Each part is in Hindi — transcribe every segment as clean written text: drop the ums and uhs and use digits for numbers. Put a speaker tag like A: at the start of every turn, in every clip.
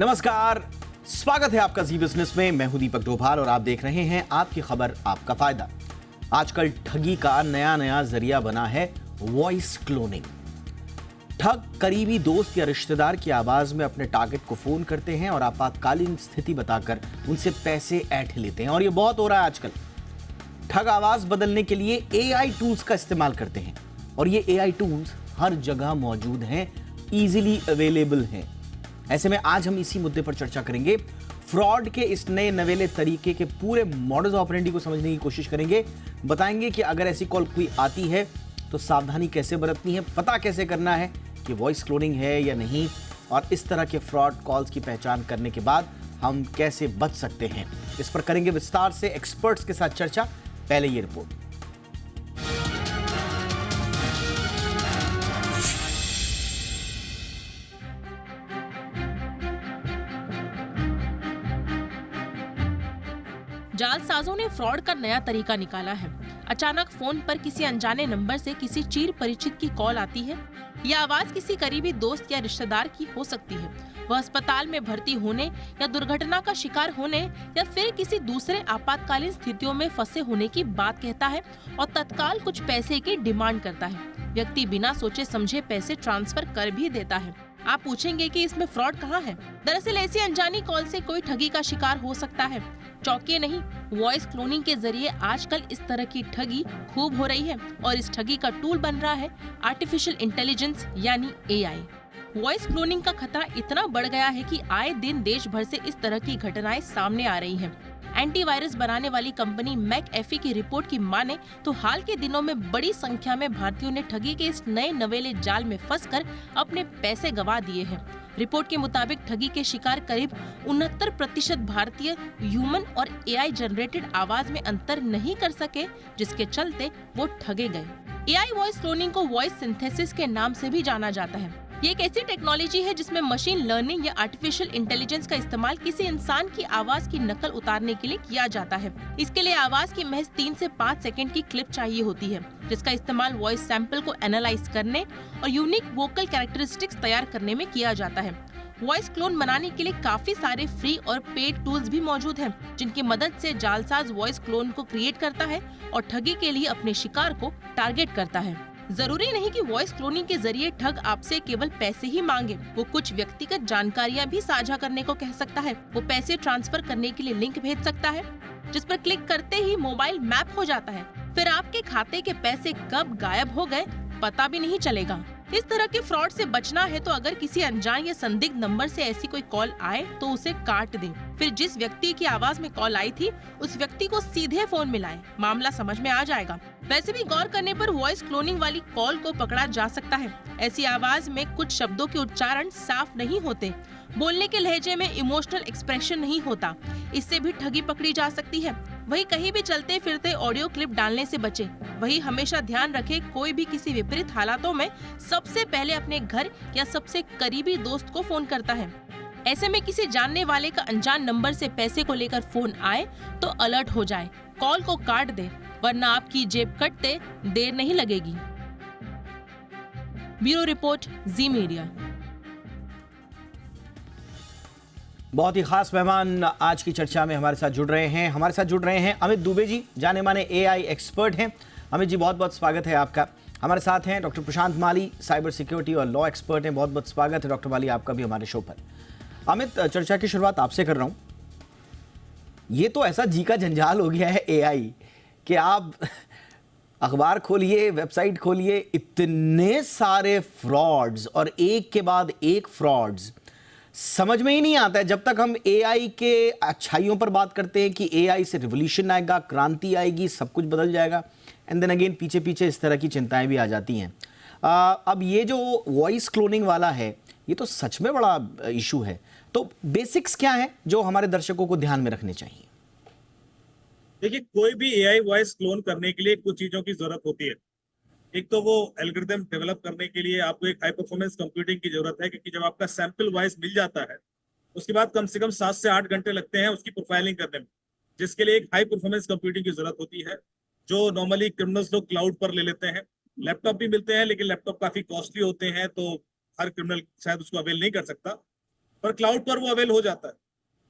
A: नमस्कार, स्वागत है आपका जी बिजनेस में। मैं हूं दीपक डोभाल और आप देख रहे हैं आपकी खबर आपका फायदा। आजकल ठगी का नया जरिया बना है वॉइस क्लोनिंग। ठग करीबी दोस्त या रिश्तेदार की आवाज में अपने टारगेट को फोन करते हैं और आपातकालीन स्थिति बताकर उनसे पैसे ऐंठ लेते हैं। और ये बहुत हो रहा है आजकल। ठग आवाज बदलने के लिए एआई टूल्स का इस्तेमाल करते हैं और ये एआई टूल्स हर जगह मौजूद हैं, इजीली अवेलेबल हैं। ऐसे में आज हम इसी मुद्दे पर चर्चा करेंगे। फ्रॉड के इस नए नवेले तरीके के पूरे मॉडस ऑपरेंडी को समझने की कोशिश करेंगे। बताएंगे कि अगर ऐसी कॉल कोई आती है तो सावधानी कैसे बरतनी है, पता कैसे करना है कि वॉइस क्लोनिंग है या नहीं, और इस तरह के फ्रॉड कॉल्स की पहचान करने के बाद हम कैसे बच सकते हैं। इस पर करेंगे विस्तार से एक्सपर्ट्स के साथ चर्चा। पहले ये रिपोर्ट।
B: जालसाजों ने फ्रॉड का नया तरीका निकाला है। अचानक फोन पर किसी अनजाने नंबर से किसी चिर परिचित की कॉल आती है। यह आवाज किसी करीबी दोस्त या रिश्तेदार की हो सकती है। वह अस्पताल में भर्ती होने या दुर्घटना का शिकार होने या फिर किसी दूसरे आपातकालीन स्थितियों में फंसे होने की बात कहता है और तत्काल कुछ पैसे की डिमांड करता है। व्यक्ति बिना सोचे समझे पैसे ट्रांसफर कर भी देता है। आप पूछेंगे कि इसमें फ्रॉड कहाँ है? दरअसल ऐसी अनजानी कॉल से कोई ठगी का शिकार हो सकता है। चौंकिए नहीं, वॉइस क्लोनिंग के जरिए आजकल इस तरह की ठगी खूब हो रही है और इस ठगी का टूल बन रहा है आर्टिफिशियल इंटेलिजेंस यानी एआई। वॉइस क्लोनिंग का खतरा इतना बढ़ गया है कि आए दिन देश भर से इस तरह की घटनाएं सामने आ रही हैं। एंटीवायरस बनाने वाली कंपनी मैकएफी की रिपोर्ट की माने तो हाल के दिनों में बड़ी संख्या में भारतीयों ने ठगी के इस नए नवेले जाल में फंसकर अपने पैसे गंवा दिए हैं। रिपोर्ट के मुताबिक ठगी के शिकार करीब 69% भारतीय ह्यूमन और एआई जनरेटेड आवाज में अंतर नहीं कर सके, जिसके चलते वो ठगे गए। एआई वॉइस क्लोनिंग को वॉइस सिंथेसिस के नाम से भी जाना जाता है। ये एक ऐसी टेक्नोलॉजी है जिसमें मशीन लर्निंग या आर्टिफिशियल इंटेलिजेंस का इस्तेमाल किसी इंसान की आवाज की नकल उतारने के लिए किया जाता है। इसके लिए आवाज की महज 3 से 5 सेकंड की क्लिप चाहिए होती है, जिसका इस्तेमाल वॉइस सैंपल को एनालाइज करने और यूनिक वोकल कैरेक्टरिस्टिक्स तैयार करने में किया जाता है। वॉइस क्लोन बनाने के लिए काफी सारे फ्री और पेड टूल्स भी मौजूद हैं, जिनकी मदद से जालसाज वॉइस क्लोन को क्रिएट करता है और ठगी के लिए अपने शिकार को टारगेट करता है। जरूरी नहीं कि वॉइस क्लोनिंग के जरिए ठग आपसे केवल पैसे ही मांगे। वो कुछ व्यक्तिगत जानकारियां भी साझा करने को कह सकता है। वो पैसे ट्रांसफर करने के लिए लिंक भेज सकता है, जिस पर क्लिक करते ही मोबाइल मैप हो जाता है। फिर आपके खाते के पैसे कब गायब हो गए पता भी नहीं चलेगा। इस तरह के फ्रॉड से बचना है तो अगर किसी अनजान या संदिग्ध नंबर से ऐसी कोई कॉल आए तो उसे काट दें। फिर जिस व्यक्ति की आवाज में कॉल आई थी उस व्यक्ति को सीधे फोन मिलाएं। मामला समझ में आ जाएगा। वैसे भी गौर करने पर वॉइस क्लोनिंग वाली कॉल को पकड़ा जा सकता है। ऐसी आवाज में कुछ शब्दों के उच्चारण साफ नहीं होते, बोलने के लहजे में इमोशनल एक्सप्रेशन नहीं होता। इससे भी ठगी पकड़ी जा सकती है। वही कहीं भी चलते फिरते ऑडियो क्लिप डालने से बचे। वही हमेशा ध्यान रखे, कोई भी किसी विपरीत हालातों में सबसे पहले अपने घर या सबसे करीबी दोस्त को फोन करता है। ऐसे में किसी जानने वाले का अनजान नंबर से पैसे को लेकर फोन आए तो अलर्ट हो जाए, कॉल को काट दे, वरना आपकी जेब कटते देर नहीं लगेगी। ब्यूरो रिपोर्ट, जी मीडिया।
A: बहुत ही खास मेहमान आज की चर्चा में हमारे साथ जुड़ रहे हैं अमित दुबे जी, जाने माने एआई एक्सपर्ट हैं। अमित जी, बहुत बहुत स्वागत है आपका। हमारे साथ हैं डॉक्टर प्रशांत माली, साइबर सिक्योरिटी और लॉ एक्सपर्ट हैं। बहुत बहुत स्वागत है डॉक्टर माली आपका भी हमारे शो पर। अमित, चर्चा की शुरुआत आपसे कर रहा हूं। ये तो ऐसा जी का जंजाल हो गया है एआई कि आप अखबार खोलिए, वेबसाइट खोलिए, इतने सारे फ्रॉड्स और एक के बाद एक फ्रॉड्स, समझ में ही नहीं आता है। जब तक हम एआई के अच्छाइयों पर बात करते हैं कि एआई से रिवॉल्यूशन आएगा, क्रांति आएगी, सब कुछ बदल जाएगा, एंड देन अगेन पीछे पीछे इस तरह की चिंताएं भी आ जाती हैं। अब ये जो वॉइस क्लोनिंग वाला है, ये तो सच में बड़ा इशू है। तो बेसिक्स क्या है जो हमारे दर्शकों को ध्यान में रखने चाहिए?
C: देखिए, कोई भी एआई वॉइस क्लोन करने के लिए कुछ चीजों की जरूरत होती है। एक तो वो एल्गोरिथम डेवलप करने के लिए आपको एक हाई परफॉर्मेंस कंप्यूटिंग की जरूरत है, क्योंकि जब आपका सैंपल वॉइस मिल जाता है उसके बाद कम से कम 7 से 8 घंटे लगते हैं उसकी प्रोफाइलिंग करने में, जिसके लिए एक हाई परफॉर्मेंस कंप्यूटिंग की जरूरत होती है, जो नॉर्मली क्रिमिनल्स लोग क्लाउड पर ले लेते हैं। लैपटॉप भी मिलते हैं, लेकिन लैपटॉप काफी कॉस्टली होते हैं, तो हर क्रिमिनल शायद उसको अवेल नहीं कर सकता। पर क्लाउड पर वो अवेल हो जाता है।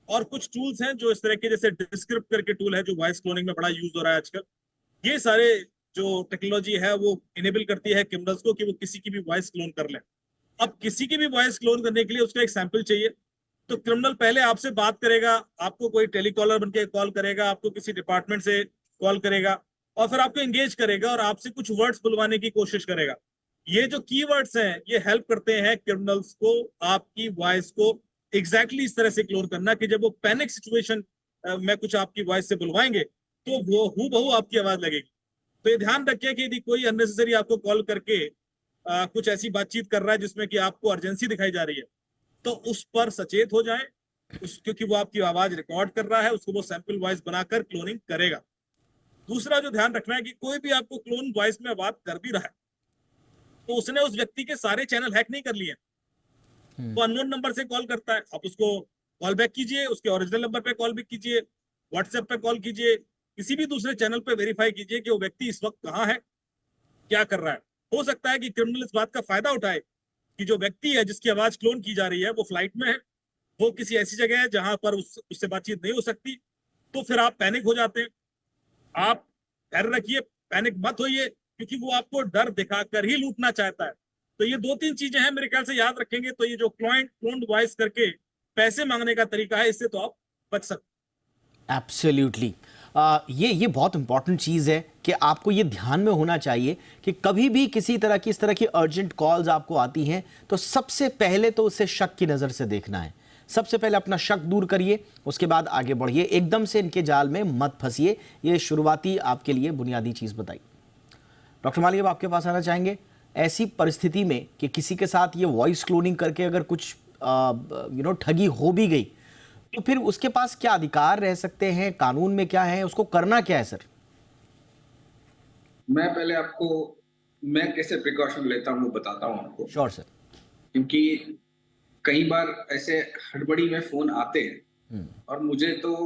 C: और कुछ टूल्स हैं जो इस तरह के, जैसे डिस्क्रिप्ट करके टूल है जो वॉइस क्लोनिंग में बड़ा यूज हो रहा है आजकल। ये सारे जो टेक्नोलॉजी है वो इनेबल करती है क्रिमिनल्स को कि वो किसी की भी वॉइस क्लोन कर लें। अब किसी की भी वॉइस क्लोन करने के लिए उसका एक सैंपल चाहिए। तो क्रिमिनल पहले आपसे बात करेगा, आपको कोई टेलीकॉलर बन के कॉल करेगा, आपको किसी डिपार्टमेंट से कॉल करेगा और फिर आपको एंगेज करेगा और आपसे कुछ वर्ड्स बुलवाने की कोशिश करेगा। ये जो कीवर्ड्स हैं ये हेल्प करते हैं क्रिमिनल्स को आपकी वॉइस को एग्जैक्टली इस तरह से क्लोन करना कि जब वो पैनिक सिचुएशन में कुछ आपकी वॉइस से बुलवाएंगे तो वो हूबहू आपकी आवाज लगेगी। तो ये ध्यान रखिए कि यदि कोई अननेसेसरी आपको कॉल करके कुछ ऐसी बातचीत कर रहा है जिसमें कि आपको अर्जेंसी दिखाई जा रही है, तो उस पर सचेत हो जाएं, क्योंकि वो आपकी आवाज रिकॉर्ड कर रहा है, उसको वो सैंपल वॉइस बनाकर क्लोनिंग करेगा। दूसरा जो ध्यान रखना है कि कोई भी आपको क्लोन वॉइस में बात कर भी रहा है तो उसने उस व्यक्ति के सारे चैनल हैक नहीं कर लिए। तो अननोन नंबर से कॉल करता है, आप उसको कॉल बैक कीजिए, उसके ओरिजिनल नंबर पे कॉल बैक कीजिए, व्हाट्सएप पे कॉल कीजिए, किसी भी दूसरे चैनल पे वेरीफाई कीजिए कि वो व्यक्ति इस वक्त कहाँ है, क्या कर रहा है। हो सकता है कि क्रिमिनल इस बात का फायदा उठाए कि जो व्यक्ति है जिसकी आवाज क्लोन की जा रही है वो फ्लाइट में है, वो किसी ऐसी जगह है जहां पर उससे बातचीत नहीं हो सकती। तो फिर आप पैनिक हो जाते हैं। आप धैर्य रखिए, पैनिक मत होइए, क्योंकि वो आपको डर दिखाकर ही लूटना चाहता है। तो ये 2-3 चीजें हैं, मेरे ख्याल से याद रखेंगे तो ये जो क्लोन्ड वॉइस करके पैसे मांगने का तरीका है, इससे तो आप बच सकते।
A: एब्सोल्युटली। ये बहुत इंपॉर्टेंट चीज़ है कि आपको ये ध्यान में होना चाहिए कि कभी भी किसी तरह की इस तरह की अर्जेंट कॉल्स आपको आती हैं तो सबसे पहले तो उसे शक की नज़र से देखना है। सबसे पहले अपना शक दूर करिए, उसके बाद आगे बढ़िए, एकदम से इनके जाल में मत फंसिए। ये शुरुआती आपके लिए बुनियादी चीज़ बताई। डॉक्टर माली, अब आपके पास आना चाहेंगे। ऐसी परिस्थिति में कि किसी के साथ ये वॉइस क्लोनिंग करके अगर कुछ ठगी हो भी गई तो फिर उसके पास क्या अधिकार रह सकते हैं, कानून में क्या है, उसको करना क्या है सर?
D: मैं पहले आपको मैं कैसे प्रिकॉशन लेता हूँ वो बताता हूँ आपको।
A: Sure sir.
D: क्योंकि कई बार ऐसे हड़बड़ी में फोन आते हैं और मुझे तो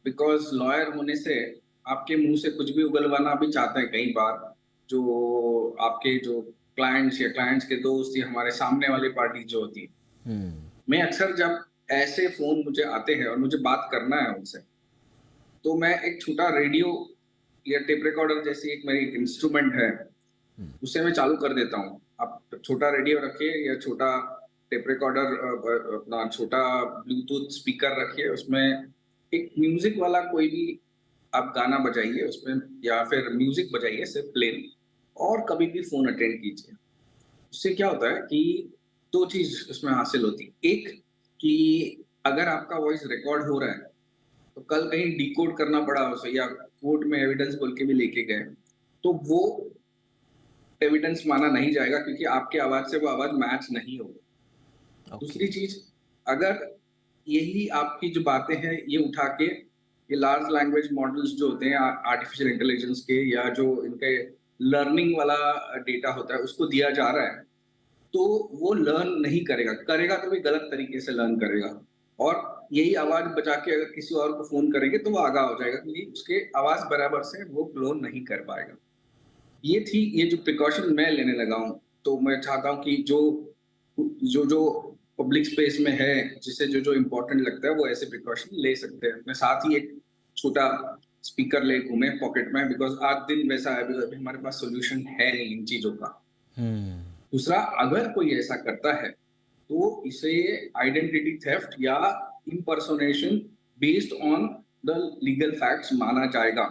D: बिकॉज लॉयर होने से आपके मुंह से कुछ भी उगलवाना भी चाहते हैं कई बार, जो आपके जो क्लाइंट्स या क्लाइंट्स के दोस्त या हमारे सामने वाली पार्टी जो होती है। मैं अक्सर जब ऐसे फोन मुझे आते हैं और मुझे बात करना है उनसे, तो मैं एक छोटा रेडियो या टेप रिकॉर्डर जैसी एक मेरी इंस्ट्रूमेंट है, उसे मैं चालू कर देता हूँ। आप छोटा रेडियो रखिए या छोटा टेप रिकॉर्डर, अपना छोटा ब्लूटूथ स्पीकर रखिए, उसमें एक म्यूजिक वाला कोई भी आप गाना बजाइए उसमें, या फिर म्यूजिक बजाइए सिर्फ प्लेन, और कभी भी फोन अटेंड कीजिए। उससे क्या होता है कि 2 चीज उसमें हासिल होती है। एक कि अगर आपका वॉइस रिकॉर्ड हो रहा है तो कल कहीं डिकोड करना पड़ा उसे या कोर्ट में एविडेंस बोल के भी लेके गए तो वो एविडेंस माना नहीं जाएगा, क्योंकि आपके आवाज से वो आवाज मैच नहीं होगी। दूसरी चीज, अगर यही आपकी जो बातें हैं ये उठा के ये लार्ज लैंग्वेज मॉडल्स जो होते हैं आर्टिफिशियल इंटेलिजेंस के, या जो इनके लर्निंग वाला डेटा होता है उसको दिया जा रहा है, तो वो लर्न नहीं करेगा तो भी गलत तरीके से लर्न करेगा, और यही आवाज बचा के अगर किसी और को फोन करेंगे तो वो आगा हो जाएगा, क्योंकि उसके आवाज बराबर से वो क्लोन नहीं कर पाएगा। ये जो प्रिकॉशन मैं लेने लगा हूँ, तो मैं चाहता हूँ कि जो पब्लिक स्पेस में है, जिसे जो इम्पोर्टेंट लगता है वो ऐसे प्रिकॉशन ले सकते हैं। अपने साथ ही एक छोटा स्पीकर ले घूमे पॉकेट में, बिकॉज आज दिन वैसा है, अभी हमारे पास सोल्यूशन है नहीं इन चीजों का। दूसरा, अगर कोई ऐसा करता है तो इसे आइडेंटिटी थेफ्ट या impersonation based on the legal facts माना जाएगा।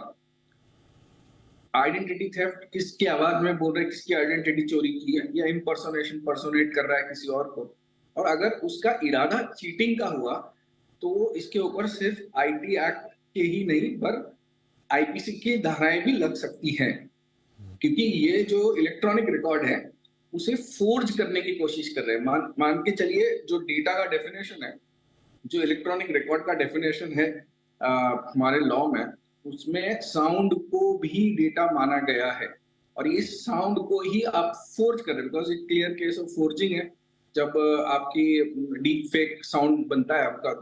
D: आइडेंटिटी थेफ्ट, किसकी आवाज में बोल रहे हैं, किसकी आइडेंटिटी चोरी की है, या इम्पर्सोनेशन, पर्सोनेट कर रहा है किसी और को, और अगर उसका इरादा चीटिंग का हुआ तो इसके ऊपर सिर्फ आईटी एक्ट के ही नहीं पर आईपीसी की धाराएं भी लग सकती हैं, क्योंकि ये जो इलेक्ट्रॉनिक रिकॉर्ड है उसे फोर्ज करने की कोशिश कर रहे हैं। मान के चलिए, जो डेटा का डेफिनेशन है, जो इलेक्ट्रॉनिक रिकॉर्ड का डेफिनेशन है हमारे लॉ में, उसमें साउंड को भी डेटा माना गया है, और इस साउंड को ही आप फोर्ज कर रहे हैं, बिकॉज एक क्लियर केस ऑफ फोर्जिंग है। जब आपकी डीप फेक साउंड बनता है आपका,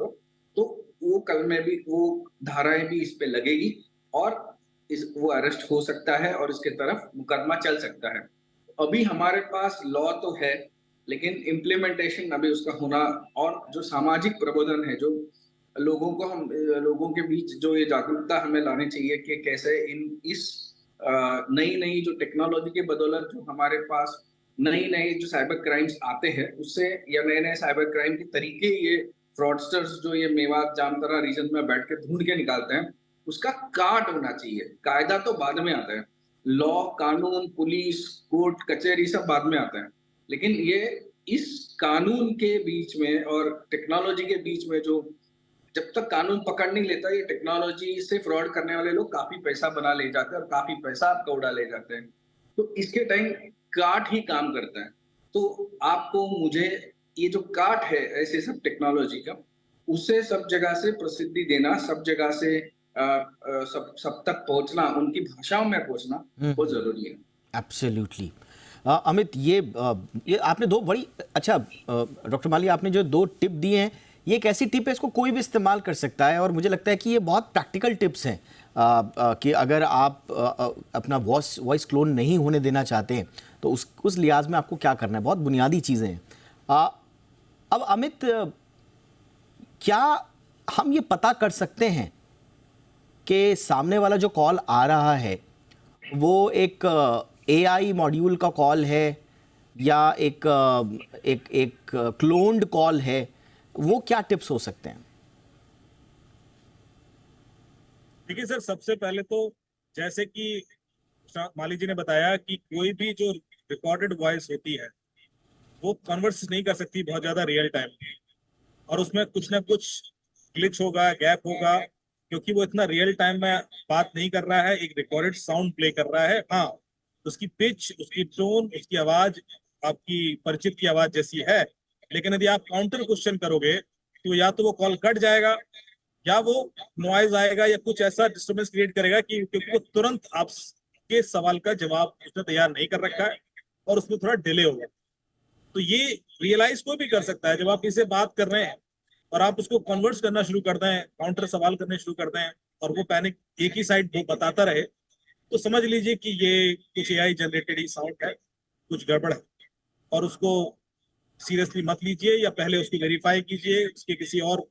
D: तो वो कल में भी वो धाराएं भी इस पे लगेगी और वो अरेस्ट हो सकता है और इसके तरफ मुकदमा चल सकता है। अभी हमारे पास लॉ तो है, लेकिन इम्प्लीमेंटेशन अभी उसका होना, और जो सामाजिक प्रबोधन है, जो लोगों के बीच जो ये जागरूकता हमें लानी चाहिए कि कैसे इस नई नई जो टेक्नोलॉजी के बदौलत जो हमारे पास नई नई जो साइबर क्राइम्स आते हैं उससे, या नए नए साइबर क्राइम के तरीके ये फ्रॉडस्टर्स जो ये मेवात जामताड़ा रीजन में बैठ के ढूंढ के निकालते हैं, उसका काट होना चाहिए। कायदा तो बाद में आता है, लॉ, कानून, पुलिस, कोर्ट कचहरी सब बाद में आते हैं, लेकिन ये इस कानून के बीच में और टेक्नोलॉजी के बीच में जो, जब तक कानून पकड़ नहीं लेता, ये टेक्नोलॉजी से फ्रॉड करने वाले लोग काफी पैसा बना ले जाते हैं और काफी पैसा आपका उड़ा ले जाते हैं। तो इसके टाइम काट ही काम करता है। तो आपको मुझे ये जो काट है ऐसे सब टेक्नोलॉजी का, उसे सब जगह से प्रसिद्धि देना, सब जगह से सब तक पहुंचना, उनकी भाषाओं में पहुंचना बहुत जरूरी है।
A: एब्सोल्युटली। अमित, ये आपने दो बड़ी अच्छा डॉक्टर माली, आपने जो दो टिप दिए हैं, ये एक ऐसी टिप है इसको कोई भी इस्तेमाल कर सकता है, और मुझे लगता है कि ये बहुत प्रैक्टिकल टिप्स हैं कि अगर आप अपना वॉइस क्लोन नहीं होने देना चाहते हैं तो उस लिहाज में आपको क्या करना है, बहुत बुनियादी चीज़ें हैं। अब अमित, क्या हम ये पता कर सकते हैं कि सामने वाला जो कॉल आ रहा है वो एक AI मॉड्यूल का कॉल है या एक क्लोन्ड कॉल है? वो क्या टिप्स हो सकते हैं?
C: देखिए सर, सबसे पहले तो जैसे कि माली जी ने बताया कि कोई भी जो रिकॉर्डेड वॉइस होती है वो कन्वर्स नहीं कर सकती बहुत ज्यादा रियल टाइम में, और उसमें कुछ ना कुछ ग्लिच होगा, गैप होगा, क्योंकि वो इतना रियल टाइम में बात नहीं कर रहा है, एक रिकॉर्डेड साउंड प्ले कर रहा है। हाँ, उसकी पिच, उसकी टोन, उसकी आवाज आपकी परिचित की आवाज जैसी है, लेकिन यदि आप काउंटर क्वेश्चन करोगे तो या तो वो कॉल कट जाएगा या वो नॉइज आएगा या कुछ ऐसा डिस्टर्बेंस क्रिएट करेगा कि क्योंकि वो तुरंत आपके सवाल का जवाब उसने तैयार नहीं कर रखा है और उसमें थोड़ा डिले होगा। तो ये रियलाइज कोई भी कर सकता है, जब आप किसी से बात कर रहे हैं और आप उसको कन्वर्ट करना शुरू कर दें, काउंटर सवाल करने शुरू कर दें और वो पैनिक एक ही साइड वो बताता रहे, तो समझ लीजिए कि ये कुछ AI जनरेटेड ही साउंड है, कुछ गड़बड़ है, और उसको सीरियसली मत लीजिए, या पहले उसको वेरीफाई कीजिए, उसके किसी और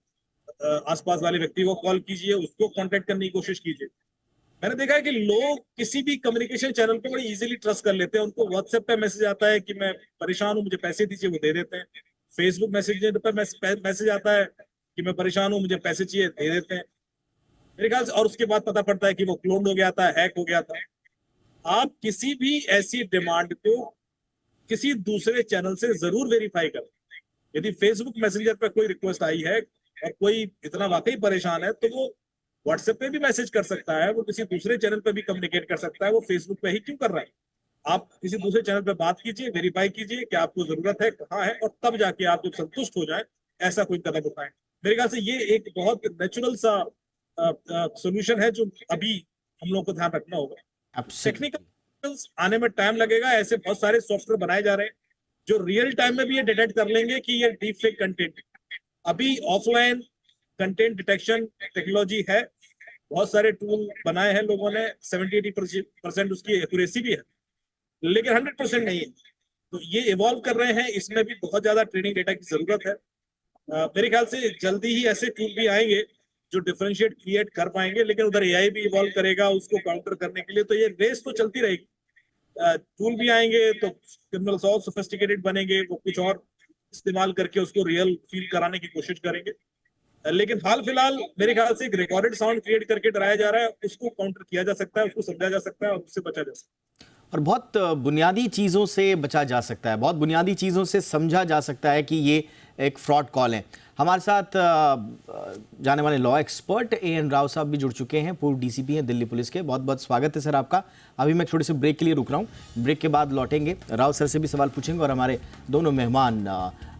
C: आसपास वाले व्यक्ति को कॉल कीजिए, उसको कांटेक्ट करने की कोशिश कीजिए। मैंने देखा है कि लोग किसी भी कम्युनिकेशन चैनल पे बड़ी इजीली ट्रस्ट कर लेते हैं। उनको व्हाट्सएप पे मैसेज आता है कि मैं परेशान हूँ, मुझे पैसे दीजिए, वो दे देते हैं। फेसबुक मैसेज पे मैसेज आता है कि मैं परेशान हूँ, मुझे पैसे चाहिए, दे देते हैं मेरे ख्याल से, और उसके बाद पता पड़ता है कि वो क्लोन हो गया था, हैक हो गया था। आप किसी भी ऐसी डिमांड को किसी दूसरे चैनल से जरूर वेरीफाई करें। यदि फेसबुक मैसेंजर पर कोई रिक्वेस्ट आई है और कोई इतना वाकई परेशान है तो वो व्हाट्सएप पे भी मैसेज कर सकता है, वो किसी दूसरे चैनल पे भी कम्युनिकेट कर सकता है, वो फेसबुक पे ही क्यों कर रहा है? आप किसी दूसरे चैनल पे बात कीजिए, वेरीफाई कीजिए कि आपको जरूरत है, कहाँ है, और तब जाके आप जब संतुष्ट हो जाए ऐसा कोई कदम उठाएं। मेरे ख्याल से ये एक बहुत नेचुरल सा सोल्यूशन है जो अभी हम लोग को ध्यान रखना होगा। टेक्निकल आने में टाइम लगेगा, ऐसे बहुत सारे सॉफ्टवेयर बनाए जा रहे हैं जो रियल टाइम में भी ये डिटेक्ट कर लेंगे कि ये डीप फेक कंटेंट। अभी ऑफलाइन कंटेंट डिटेक्शन टेक्नोलॉजी है, बहुत सारे टूल बनाए हैं लोगों ने, 70-80% उसकी एक्यूरेसी भी है, लेकिन 100% नहीं है। तो ये इवॉल्व कर रहे हैं, इसमें भी बहुत ज्यादा ट्रेनिंग डेटा की जरूरत है। मेरे ख्याल से जल्दी ही ऐसे टूल भी आएंगे जो डिफरेंशिएट क्रिएट कर पाएंगे, लेकिन उधर AI भी इवॉल्व करेगा उसको काउंटर करने के लिए। तो ये रेस तो चलती रहेगी, टूल भी आएंगे तो क्रिमिनल्स और सोफिस्टिकेटेड बनेंगे, वो कुछ और इस्तेमाल करके उसको रियल फील कराने की कोशिश करेंगे। लेकिन हाल फिलहाल मेरे ख्याल से एक रिकॉर्डेड साउंड क्रिएट करके डराया जा रहा है, उसको काउंटर किया जा सकता है, उसको समझा जा सकता है और उससे बचा जा सकता है,
A: और बहुत बुनियादी चीज़ों से बचा जा सकता है, बहुत बुनियादी चीज़ों से समझा जा सकता है कि ये एक फ्रॉड कॉल है। हमारे साथ जाने वाले लॉ एक्सपर्ट AN राव साहब भी जुड़ चुके हैं, पूर्व DCP हैं दिल्ली पुलिस के। बहुत बहुत स्वागत है सर आपका। अभी मैं छोटे से ब्रेक के लिए रुक रहा हूँ, ब्रेक के बाद लौटेंगे, राव सर से भी सवाल पूछेंगे, और हमारे दोनों मेहमान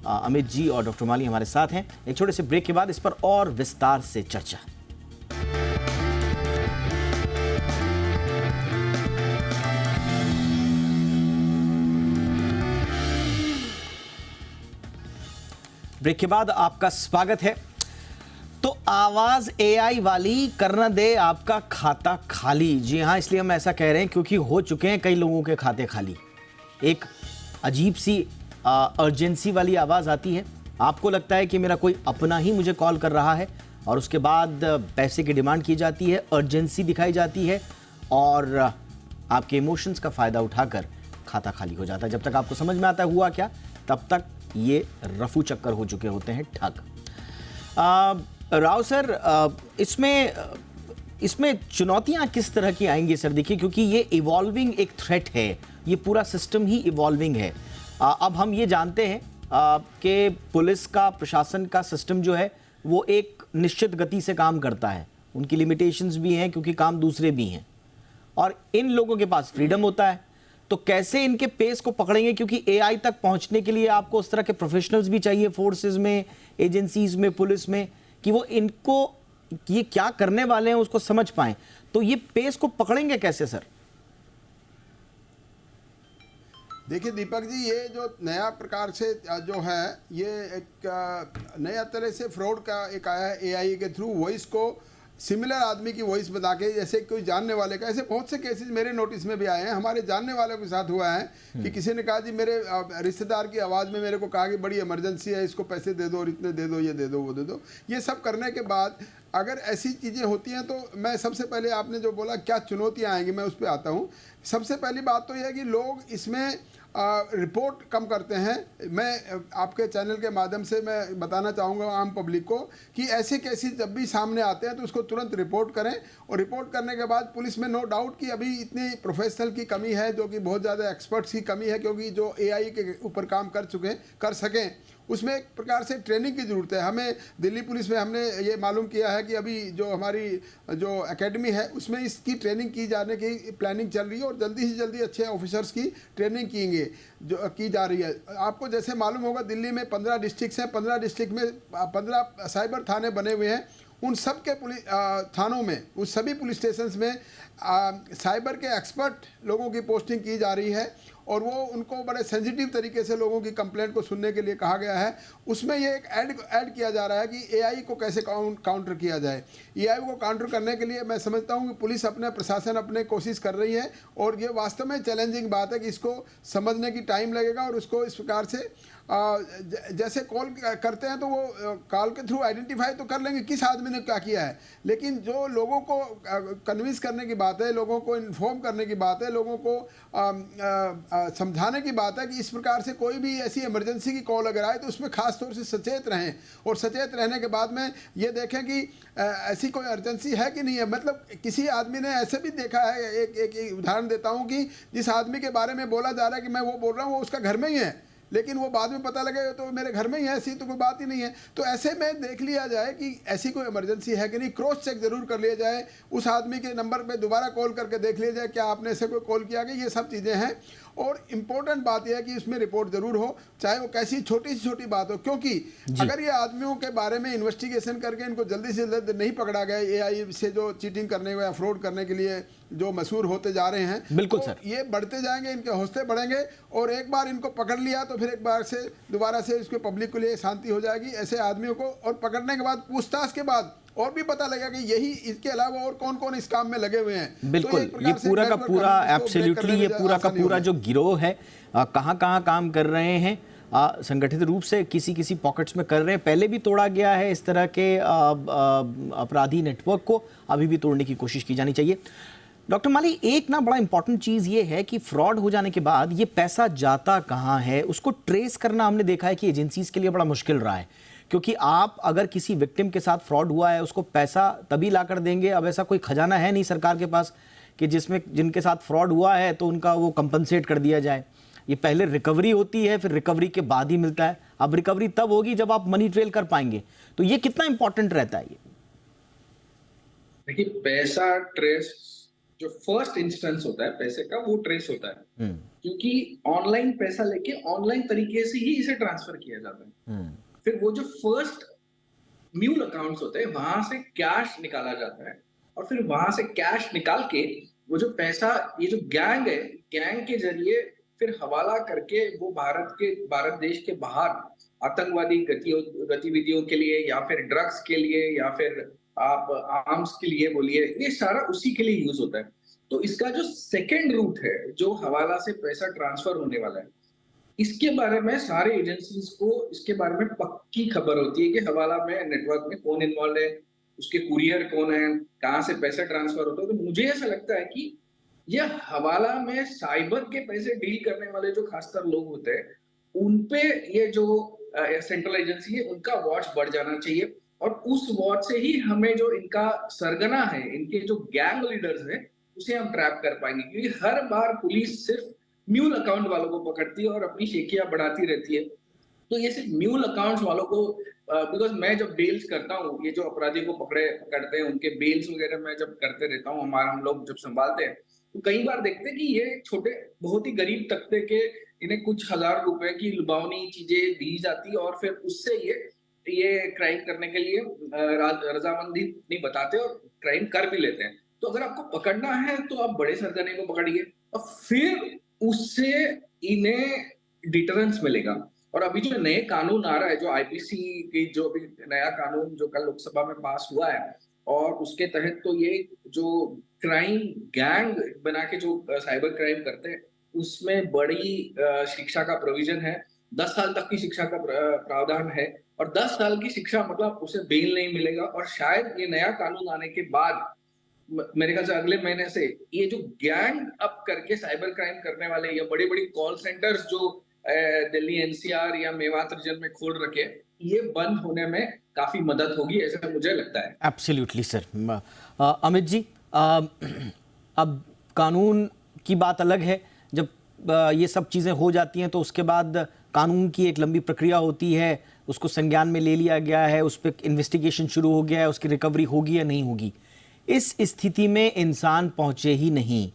A: अमित जी और डॉक्टर माली हमारे साथ हैं। एक छोटे से ब्रेक के बाद इस पर और विस्तार से चर्चा। ब्रेक के बाद आपका स्वागत है। तो आवाज AI वाली करना दे आपका खाता खाली। जी हाँ, इसलिए हम ऐसा कह रहे हैं क्योंकि हो चुके हैं कई लोगों के खाते खाली। एक अजीब सी अर्जेंसी वाली आवाज़ आती है, आपको लगता है कि मेरा कोई अपना ही मुझे कॉल कर रहा है, और उसके बाद पैसे की डिमांड की जाती है, अर्जेंसी दिखाई जाती है और आपके इमोशंस का फ़ायदा उठाकर खाता खाली हो जाता है। जब तक आपको समझ में आता है हुआ क्या, तब तक ये रफू चक्कर हो चुके होते हैं ठग। राव सर, इसमें चुनौतियां किस तरह की आएंगी सर? देखिए, क्योंकि ये इवॉल्विंग एक थ्रेट है, ये पूरा सिस्टम ही इवॉल्विंग है। अब हम ये जानते हैं कि पुलिस का, प्रशासन का सिस्टम जो है वो एक निश्चित गति से काम करता है, उनकी लिमिटेशंस भी हैं क्योंकि काम दूसरे भी हैं, और इन लोगों के पास फ्रीडम होता है। तो कैसे इनके पेस को पकड़ेंगे? क्योंकि एआई तक पहुंचने के लिए आपको उस तरह के प्रोफेशनल्स भी चाहिए फोर्सेस में, एजेंसीज में, पुलिस में, कि वो इनको ये क्या करने वाले हैं उसको समझ पाएं। तो ये पेस को पकड़ेंगे कैसे सर?
E: देखिए दीपक जी, ये जो नया प्रकार से जो है, ये एक नया तरह से फ्रॉड का एक आया है एआई के थ्रू। वॉइस को सिमिलर आदमी की वॉइस बता के, जैसे कोई जानने वाले का, ऐसे बहुत से केसेस मेरे नोटिस में भी आए हैं, हमारे जानने वालों के साथ हुआ है कि किसी ने कहा जी मेरे रिश्तेदार की आवाज़ में मेरे को कहा कि बड़ी इमरजेंसी है, इसको पैसे दे दो और इतने दे दो, ये दे दो, वो दे दो। ये सब करने के बाद अगर ऐसी चीज़ें होती हैं तो मैं सबसे पहले, आपने जो बोला क्या चुनौतियाँ आएंगी, मैं उस पर आता हूँ। सबसे पहली बात तो यह है कि लोग इसमें रिपोर्ट कम करते हैं। मैं आपके चैनल के माध्यम से मैं बताना चाहूँगा आम पब्लिक को कि ऐसे केसेस जब भी सामने आते हैं तो उसको तुरंत रिपोर्ट करें, और रिपोर्ट करने के बाद पुलिस में नो डाउट कि अभी इतनी प्रोफेशनल की कमी है, जो कि बहुत ज़्यादा एक्सपर्ट्स की कमी है, क्योंकि जो एआई के ऊपर काम कर सकें, उसमें एक प्रकार से ट्रेनिंग की ज़रूरत है। हमें दिल्ली पुलिस में हमने ये मालूम किया है कि अभी जो हमारी जो एकेडमी है उसमें इसकी ट्रेनिंग की जाने की प्लानिंग चल रही है, और जल्दी से जल्दी अच्छे ऑफिसर्स की ट्रेनिंग की जा रही है। आपको जैसे मालूम होगा, दिल्ली में 15 डिस्ट्रिक्ट्स हैं, 15 डिस्ट्रिक्ट में 15 साइबर थाने बने हुए हैं। उन सब के पुलिस थानों में, उस सभी पुलिस स्टेशंस में साइबर के एक्सपर्ट लोगों की पोस्टिंग की जा रही है, और वो उनको बड़े सेंसिटिव तरीके से लोगों की कंप्लेंट को सुनने के लिए कहा गया है। उसमें ये एक ऐड किया जा रहा है कि एआई को कैसे काउंटर किया जाए। एआई को काउंटर करने के लिए मैं समझता हूँ कि पुलिस, अपने प्रशासन अपने कोशिश कर रही है, और ये वास्तव में चैलेंजिंग बात है कि इसको समझने की टाइम लगेगा, और उसको इस प्रकार से जैसे कॉल करते हैं तो वो कॉल के थ्रू आइडेंटिफाई तो कर लेंगे किस आदमी ने क्या किया है, लेकिन जो लोगों को कन्विंस करने की बात है, लोगों को इन्फॉर्म करने की बात है, लोगों को समझाने की बात है कि इस प्रकार से कोई भी ऐसी इमरजेंसी की कॉल अगर आए तो उसमें खास तौर से सचेत रहें, और सचेत रहने के बाद में ये देखें कि ऐसी कोई अर्जेंसी है कि नहीं है। मतलब किसी आदमी ने ऐसे भी देखा है, एक उदाहरण देता हूँ कि जिस आदमी के बारे में बोला जा रहा है कि मैं वो बोल रहा हूँ, वो उसका घर में ही है, लेकिन वो बाद में पता लगे तो मेरे घर में ही है, ऐसी तो कोई बात ही नहीं है। तो ऐसे में देख लिया जाए कि ऐसी कोई इमरजेंसी है कि नहीं, क्रॉस चेक जरूर कर लिया जाए, उस आदमी के नंबर पे दोबारा कॉल करके देख लिया जाए क्या आपने ऐसे कोई कॉल किया कि ये सब चीज़ें हैं। और इम्पोर्टेंट बात यह है कि इसमें रिपोर्ट जरूर हो, चाहे वो कैसी छोटी से छोटी बात हो, क्योंकि अगर ये आदमियों के बारे में इन्वेस्टिगेशन करके इनको जल्दी से जल्दी नहीं पकड़ा गया, एआई से जो चीटिंग करने या फ्रॉड करने के लिए जो मशहूर होते जा रहे हैं,
A: बिल्कुल
E: तो
A: सर,
E: ये बढ़ते जाएंगे, इनके हौसले बढ़ेंगे, और एक बार इनको पकड़ लिया तो फिर एक बार से दोबारा से इसके पब्लिक के लिए शांति हो जाएगी ऐसे आदमियों को। और पकड़ने के बाद, पूछताछ के बाद और भी पता लगा कि यही, इसके अलावा और कौन कौन इस काम में लगे हुए हैं।
A: बिल्कुल,
E: तो
A: ये पूरा का पूरा एब्सोल्युटली, ये पूरा का पूरा जो गिरोह है, कहाँ कहाँ काम कर रहे हैं, संगठित रूप से किसी किसी पॉकेट्स में कर रहे हैं। पहले भी तोड़ा गया है इस तरह के अपराधी नेटवर्क को, अभी भी तोड़ने की कोशिश की जानी चाहिए। डॉक्टर माली, एक ना बड़ा इंपॉर्टेंट चीज़ ये है कि फ्रॉड हो जाने के बाद ये पैसा जाता कहाँ है, उसको ट्रेस करना हमने देखा है कि एजेंसीज के लिए बड़ा मुश्किल रहा है, क्योंकि आप अगर किसी विक्टिम के साथ फ्रॉड हुआ है उसको पैसा तभी ला कर देंगे। अब ऐसा कोई खजाना है नहीं सरकार के पास कि जिसमें जिनके साथ फ्रॉड हुआ है तो उनका वो कंपनसेट कर दिया जाए। ये पहले रिकवरी होती है, फिर रिकवरी के बाद ही मिलता है। अब रिकवरी तब होगी जब आप मनी ट्रेल कर पाएंगे। तो ये कितना इंपॉर्टेंट रहता है? ये
D: देखिए, पैसा ट्रेस जो फर्स्ट इंस्टेंस होता है पैसे का, वो ट्रेस होता है, क्योंकि ऑनलाइन पैसा लेके ऑनलाइन तरीके से ही इसे ट्रांसफर किया जाता है। फिर वो जो फर्स्ट म्यूल अकाउंट्स होते हैं, वहां से कैश निकाला जाता है, और फिर वहां से कैश निकाल के वो जो पैसा, ये जो गैंग है, गैंग के जरिए फिर हवाला करके वो भारत देश के बाहर आतंकवादी गतिविधियों के लिए, या फिर ड्रग्स के लिए, या फिर आप आर्म्स के लिए बोलिए, ये सारा उसी के लिए यूज होता है। तो इसका जो सेकेंड रूट है, जो हवाला से पैसा ट्रांसफर होने वाला है, इसके बारे में सारे एजेंसीज को इसके बारे में पक्की खबर होती है कि हवाला में नेटवर्क में कौन इन्वॉल्व है, उसके कुरियर कौन है, कहाँ से पैसे ट्रांसफर होते हैं। तो मुझे ऐसा लगता है कि ये हवाला में साइबर के पैसे डील करने वाले जो खासकर लोग होते हैं, उनपे ये जो सेंट्रल एजेंसी है उनका वॉच बढ़ जाना चाहिए, और उस वॉच से ही हमें जो इनका सरगना है, इनके जो गैंग लीडर्स हैं, उसे हम ट्रैप कर पाएंगे। क्योंकि हर बार पुलिस सिर्फ म्यूल अकाउंट वालों को पकड़ती है और अपनी शेखियां बढ़ाती रहती है। तो ये सिर्फ म्यूल अकाउंट्स वालों को, बिकॉज मैं जब बेल्स करता हूँ, ये जो अपराधियों को पकड़ते हैं उनके बेल्स वगैरह मैं जब करते रहता हूँ, हम लोग जब संभालते हैं, तो कई बार देखते हैं कि ये छोटे बहुत ही गरीब तबके के, इन्हें कुछ हजार रुपए की लुभावनी चीजें दी जाती है और फिर उससे ये क्राइम करने के लिए रजामंदी नहीं बताते और क्राइम कर भी लेते हैं। तो अगर आपको पकड़ना है तो आप बड़े सरगने को पकड़िए और फिर उससे इन्हें डिटरेंस मिलेगा। और अभी जो नए कानून आ रहा है, जो आईपीसी की जो अभी नया कानून जो कल लोकसभा में पास हुआ है, और उसके तहत तो ये जो क्राइम गैंग बना के जो साइबर क्राइम करते हैं, उसमें बड़ी शिक्षा का प्रोविजन है। 10 साल तक की शिक्षा का प्रावधान है, और 10 साल की शिक्षा मतलब उसे बेल नहीं मिलेगा। और शायद ये नया कानून आने के बाद मेरे ख्याल से अगले महीने से ये जो गैंग अप करके साइबर क्राइम करने वाले या बड़ी बड़ी कॉल सेंटर्स जो दिल्ली एनसीआर या मेवात रीजन में खोल रखे, ये बंद होने में काफी मदद होगी, ऐसा मुझे लगता है।
A: Absolutely sir. अमित जी, अब कानून की बात अलग है, जब ये सब चीज़ें हो जाती हैं तो उसके बाद कानून की एक लंबी प्रक्रिया होती है, उसको संज्ञान में ले लिया गया है, उस पर इन्वेस्टिगेशन शुरू हो गया है, उसकी रिकवरी होगी या नहीं होगी। इस स्थिति में इंसान पहुंचे ही नहीं,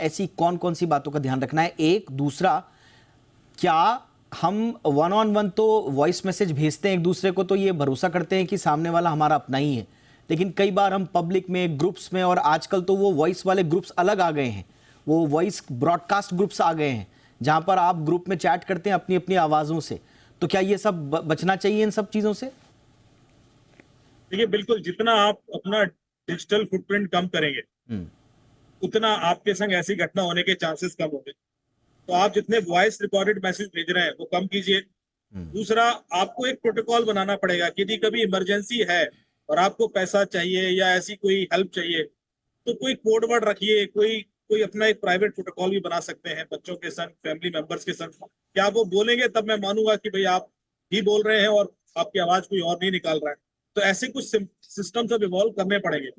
A: ऐसी कौन कौन सी बातों का ध्यान रखना है? एक दूसरा, क्या हम 1-on-1 तो वॉइस मैसेज भेजते हैं एक दूसरे को, तो ये भरोसा करते हैं कि सामने वाला हमारा अपना ही है, लेकिन कई बार हम पब्लिक में, ग्रुप्स में, और आजकल तो वो वॉइस वाले ग्रुप्स अलग आ गए हैं, वो वॉइस ब्रॉडकास्ट ग्रुप्स आ गए हैं, जहां पर आप ग्रुप में चैट करते हैं अपनी अपनी आवाज़ों से। तो क्या ये सब बचना चाहिए इन सब चीज़ों से?
C: देखिए, बिल्कुल, जितना आप अपना डिजिटल फुटप्रिंट कम करेंगे, उतना आपके संग ऐसी घटना होने के चांसेस कम होंगे। तो आप जितने वॉइस रिकॉर्डेड मैसेज भेज रहे हैं वो कम कीजिए। दूसरा, आपको एक प्रोटोकॉल बनाना पड़ेगा कि यदि कभी इमरजेंसी है और आपको पैसा चाहिए या ऐसी कोई हेल्प चाहिए, तो कोई कोड वर्ड रखिए, कोई अपना एक प्राइवेट प्रोटोकॉल भी बना सकते हैं बच्चों के संग, फैमिली मेंबर्स के संग। क्या आप वो बोलेंगे तब मैं मानूंगा कि भाई आप ही बोल रहे हैं और आपकी आवाज कोई और नहीं निकाल रहा है। तो ऐसे कुछ सिस्टम्स अब इवॉल्व करने पड़ेंगे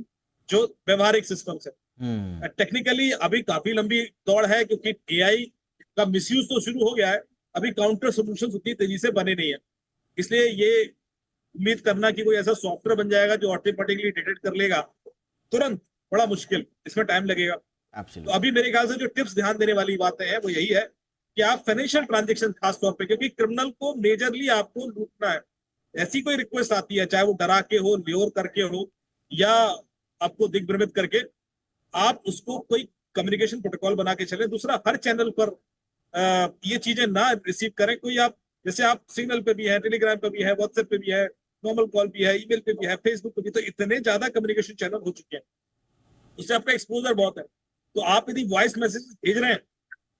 C: जो व्यवहारिक सिस्टम्स है। टेक्निकली अभी काफी लंबी दौड़ है, क्योंकि एआई का मिसयूज तो शुरू हो गया है, अभी काउंटर सॉल्यूशंस उतनी तेजी से बने नहीं है। इसलिए ये उम्मीद करना कि कोई ऐसा सॉफ्टवेयर बन जाएगा जो ऑटोमेटिकली डिटेक्ट कर लेगा तुरंत, बड़ा मुश्किल, इसमें टाइम लगेगा। तो अभी मेरे ख्याल से जो टिप्स ध्यान देने वाली बातें हैं वो यही है कि आप फाइनेंशियल ट्रांजैक्शन खास तौर पे, क्योंकि क्रिमिनल को मेजरली आपको लूटना है। ऐसी कोई रिक्वेस्ट आती है, चाहे वो डरा के हो, ल्योर करके हो, या आपको दिग्भ्रमित करके, आप उसको कोई कम्युनिकेशन प्रोटोकॉल बना के चले। दूसरा, हर चैनल पर ये चीजें ना रिसीव करें। कोई आप, जैसे आप सिग्नल पे भी है, टेलीग्राम पे भी है, व्हाट्सएप पे भी है, नॉर्मल कॉल भी है, ईमेल पे भी है, फेसबुक पे भी, तो इतने ज्यादा कम्युनिकेशन चैनल हो चुके हैं, उससे आपका एक्सपोजर बहुत है। तो आप यदि वॉइस मैसेज भेज रहे हैं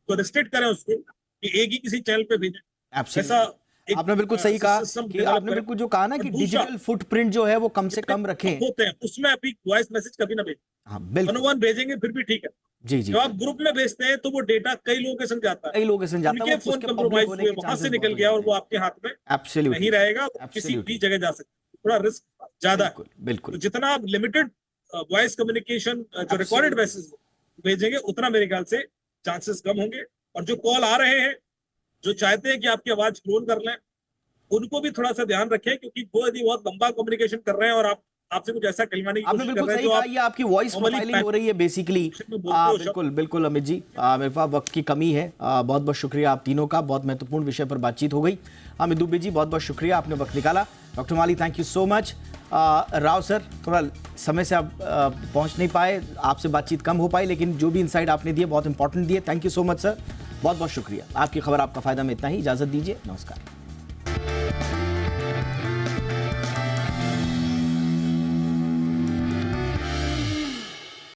C: तो रिस्ट्रिक्ट करें उसको कि एक ही किसी चैनल पे भेजें। ऐसा
A: आपने बिल्कुल सही कहा कि आपने बिल्कुल जो कहा ना कि डिजिटल फुटप्रिंट जो है वो कम से कम रखें,
C: होते हैं उसमें अभी वॉइस मैसेज कभी ना भेजें।
A: हाँ, बिल्कुल।
C: 1-on-1 भेजेंगे फिर भी ठीक है।
A: जी।
C: जब आप ग्रुप में भेजते हैं तो वो डेटा कई लोगों के संग जाता है,
A: कई लोगों के संग जाता है,
C: उनके फोन कंप्रोमाइज हुए, वहां से निकल गया और वो आपके हाथ में नहीं रहेगा, किसी भी जगह जा सकता है, थोड़ा रिस्क ज्यादा है।
A: बिल्कुल।
C: तो जितना आप लिमिटेड वॉइस कम्युनिकेशन जो रिकॉर्डेड मैसेज भेजेंगे, उतना मेरे ख्याल से चांसेस कम होंगे। और जो कॉल आ रहे हैं, जो चाहते हैं कि आपकी आवाज क्लोन कर लें, उनको भी थोड़ा सा ध्यान रखें, क्योंकि वो यदि बहुत लंबा कम्युनिकेशन कर रहे हैं और आपसे कुछ ऐसा कहलवाने की कोशिश कर रहे हैं, तो
A: ये आपकी वॉइस प्रोफाइलिंग हो रही है बेसिकली। बिल्कुल अमित जी, मेरे पास वक्त की कमी है। बहुत बहुत शुक्रिया आप तीनों का, बहुत महत्वपूर्ण विषय पर बातचीत हो गई। अमित दुबे जी, बहुत बहुत शुक्रिया, आपने वक्त निकाला। Doctor Mali, thank you so much. Rao sir, थोड़ा समय से आप पहुंच नहीं पाए, आपसे बातचीत कम हो पाई, लेकिन जो भी इनसाइट आपने दिए बहुत इंपॉर्टेंट दिए। Thank you so much sir, बहुत बहुत शुक्रिया। आपकी खबर आपका फायदा में इतना ही, इजाजत दीजिए, नमस्कार।